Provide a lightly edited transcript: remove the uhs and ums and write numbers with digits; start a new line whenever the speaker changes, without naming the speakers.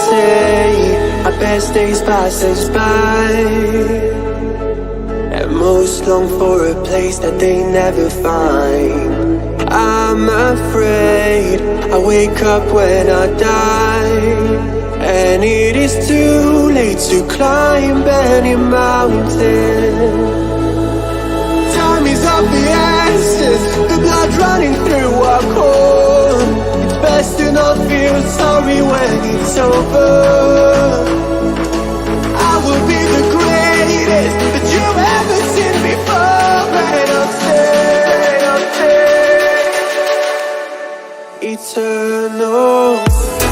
say our best days pass us by, and most long for a place that they never find. I'm afraid I wake up when I die, and it is too late to climb any mountain. Time is of the essence, the blood running through our core. It's best to not feel sorry when it's over. I will be the greatest that you've ever seen before, and I'll stay eternal.